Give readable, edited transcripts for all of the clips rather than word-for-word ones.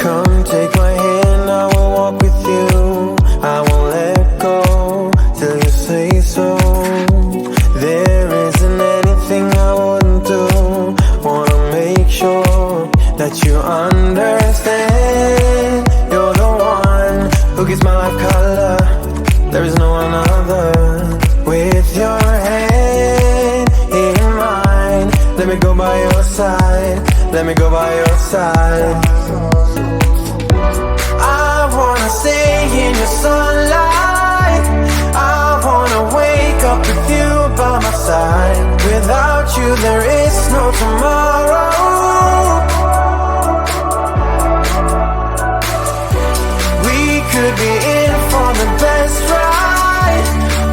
Come take my hand, I will walk with you. I won't let go till you say so. There isn't anything I wouldn't do. Wanna make sure that you understand. You're the one who gives my life color. There is no one other. With your hand in mine, let me go by your side. Let me go by your side. I wanna stay in your sunlight. I wanna wake up with you by my side. Without you there is no tomorrow. We could be in for the best ride.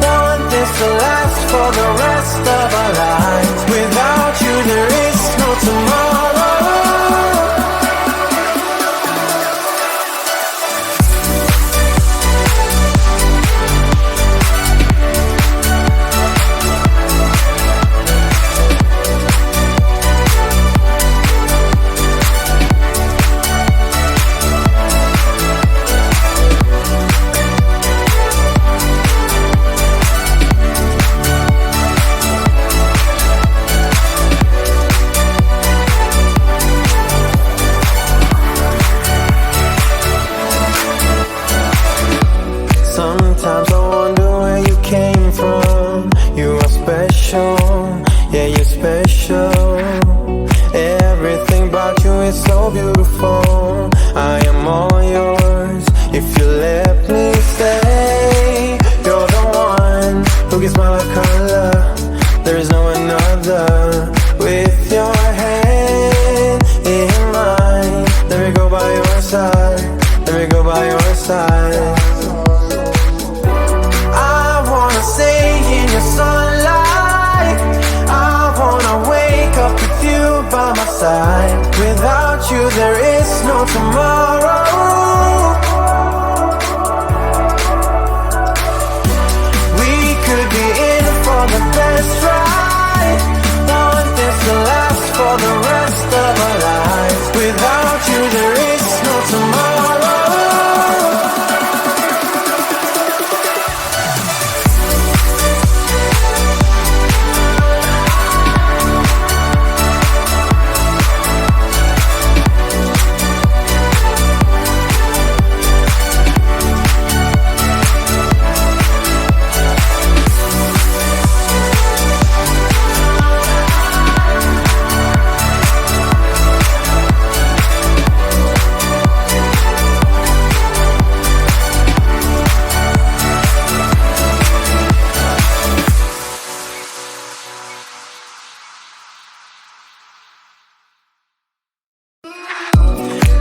Want this to last for the rest of our lives. Without you there is no tomorrow. Sometimes I wonder where you came from. You are special, yeah, you're special. Everything about you is so beautiful. I am all yours if you let me stay. You're the one who gives my life color. There is no another. With your hand in mine, let me go by your side. Let me go by your side. Stay in your sunlight. I wanna wake up with you by my side. Without you there is no tomorrow. We could be in for the best ride. Want this to last for the rest of our lives. Without you there is no tomorrow.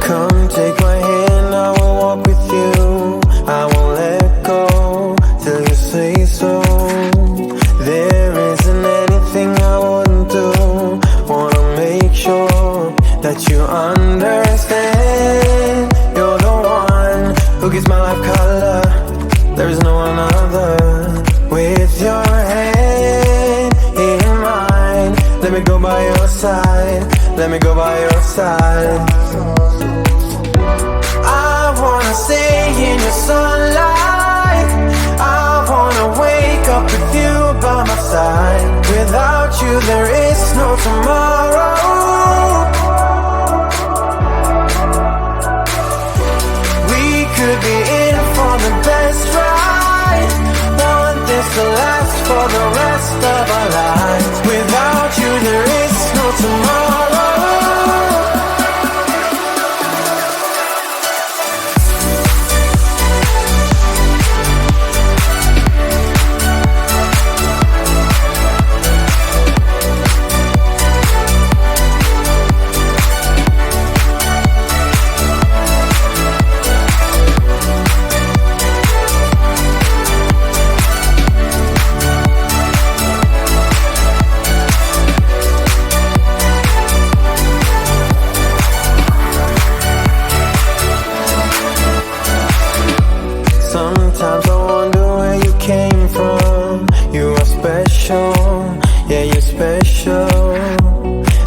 Come take my hand, I will walk with you. I won't let go till you say so. There isn't anything I wouldn't do. Wanna make sure that you understand. You're the one who gives my life color. There is no one other. With your hand in mine, let me go by your side. Let me go by your side. I wanna stay in your sunlight. I wanna wake up with you by my side. Without you there is no tomorrow. We could be in for the best ride. Want this to last for the rest of our lives. Without you there is no tomorrow. Sometimes I wonder where you came from. You are special, yeah, you're special.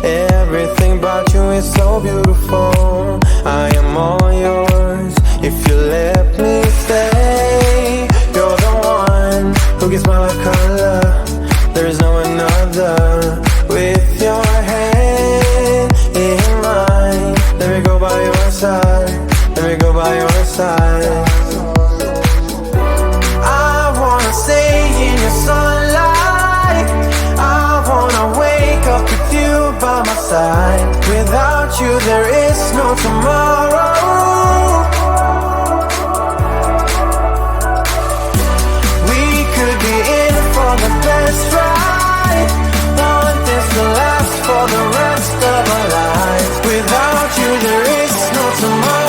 Everything about you is so beautiful. I am all yours. side. Let me go by your side. I wanna stay in your sunlight. I wanna wake up with you by my side. Without you there is no tomorrow. We could be in for the best ride. Want this to last for the rest of our lives. Without you there is no tomorrow.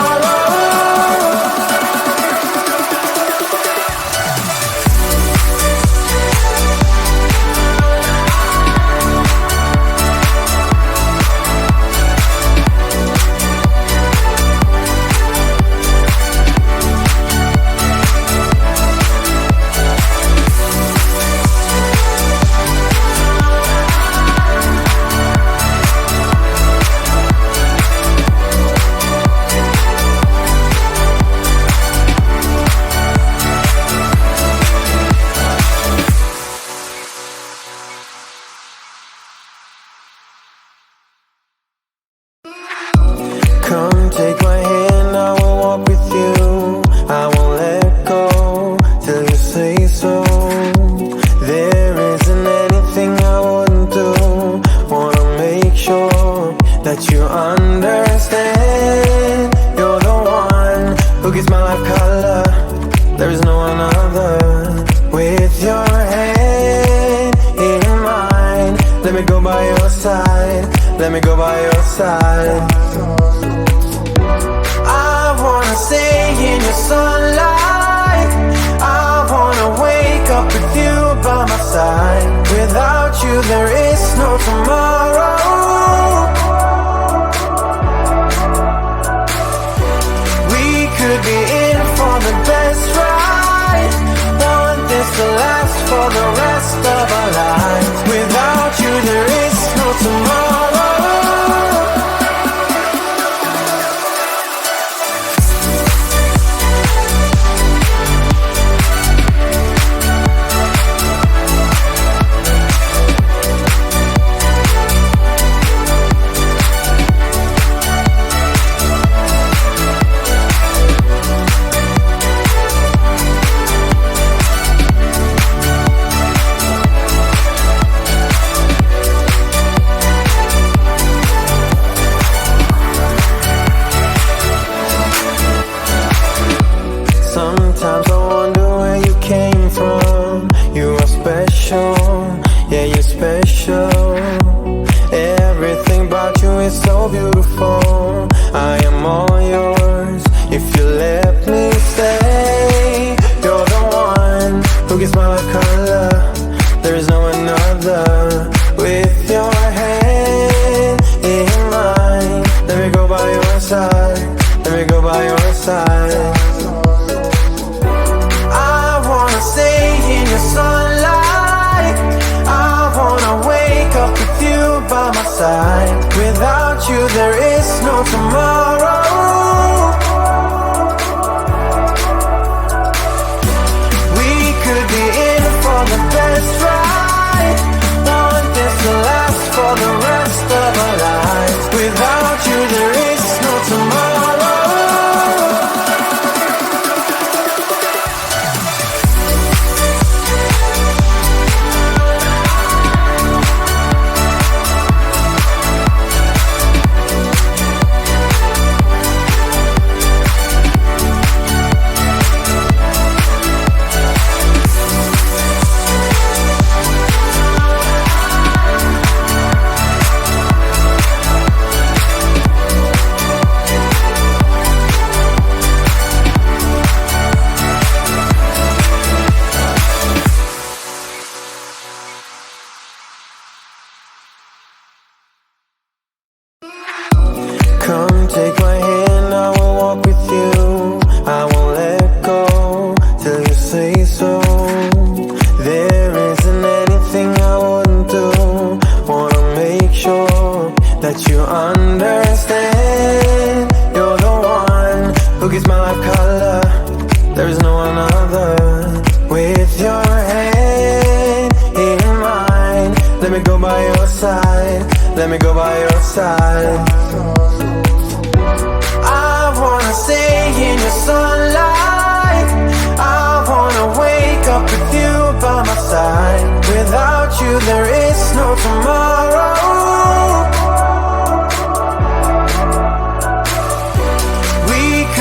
Come take my hand, I will walk with you. I won't let go till you say so. There isn't anything I wouldn't do. Wanna make sure that you understand. You're the one who gives my life color. There is no one other. With your hand in mine, let me go by your side. Let me go by your side. Stay in your sunlight. I wanna wake up with you by my side. Without you there is no tomorrow. We could be in for the best ride. Want this to last for the rest of our lives. Without you there is no tomorrow. Sometimes I wonder where you came from. You are special, yeah, you're special. Everything about you is so beautiful. I am all yours if you let me stay. You're the one who gives my life color. There is no another. With your hand in mine, let me go by your side. Let me go by your side. Stay in your sunlight. I wanna wake up with you by my side. Without you there is no tomorrow. We could be in for the best ride. Want this to last for the rest of our lives. Without you there is no tomorrow.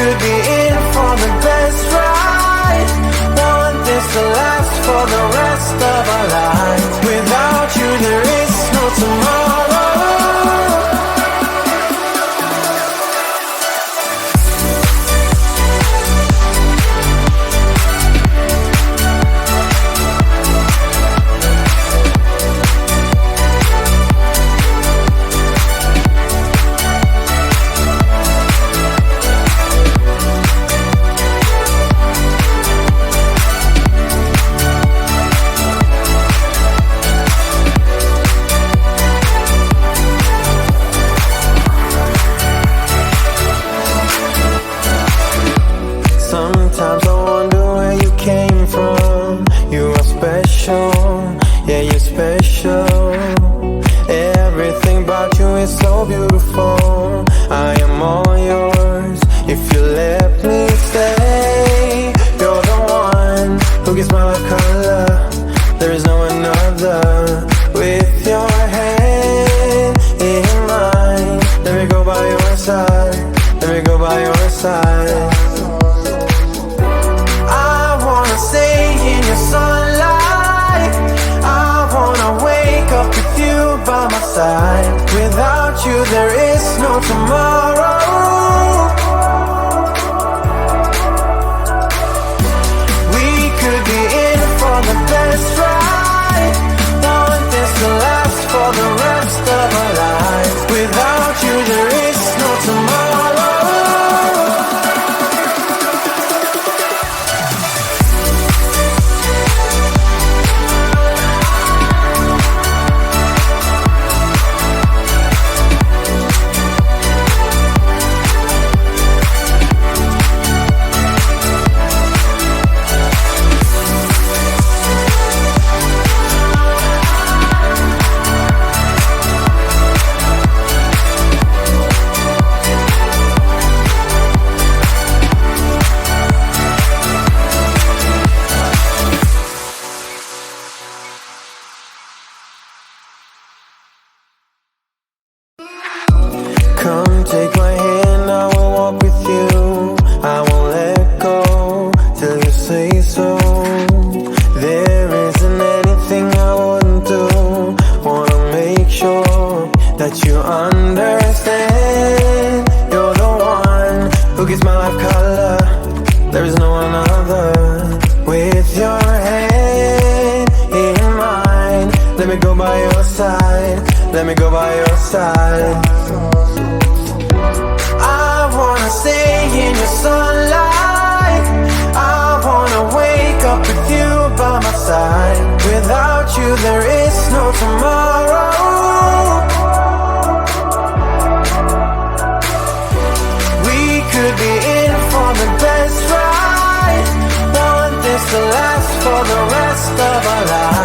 could be in for the best ride. Want this to last for the rest of our lives. Without you there is no tomorrow. Sometimes I wonder where you came from. You are special, yeah, you're special. Everything about you is so beautiful. I am all yours if you let me stay. You're the one who gives my life color. There is no another. With your hand in mine, let me go by your side. Let me go by your side. Stay in your sunlight. I wanna wake up with you by my side. Without you there is no tomorrow. We could be in for the best ride. Want this to last for the rest of our lives. Without you there is no tomorrow. Come take my hand, I will walk with you. I won't let go till you say so. There isn't anything I wouldn't do. Wanna make sure that you understand. You're the one who gives my life color. There is no another. With your hand in mine, let me go by your side. Let me go by your side. Stay in your sunlight. I wanna wake up with you by my side. Without you there is no tomorrow. We could be in for the best ride. Want this to last for the rest of our lives.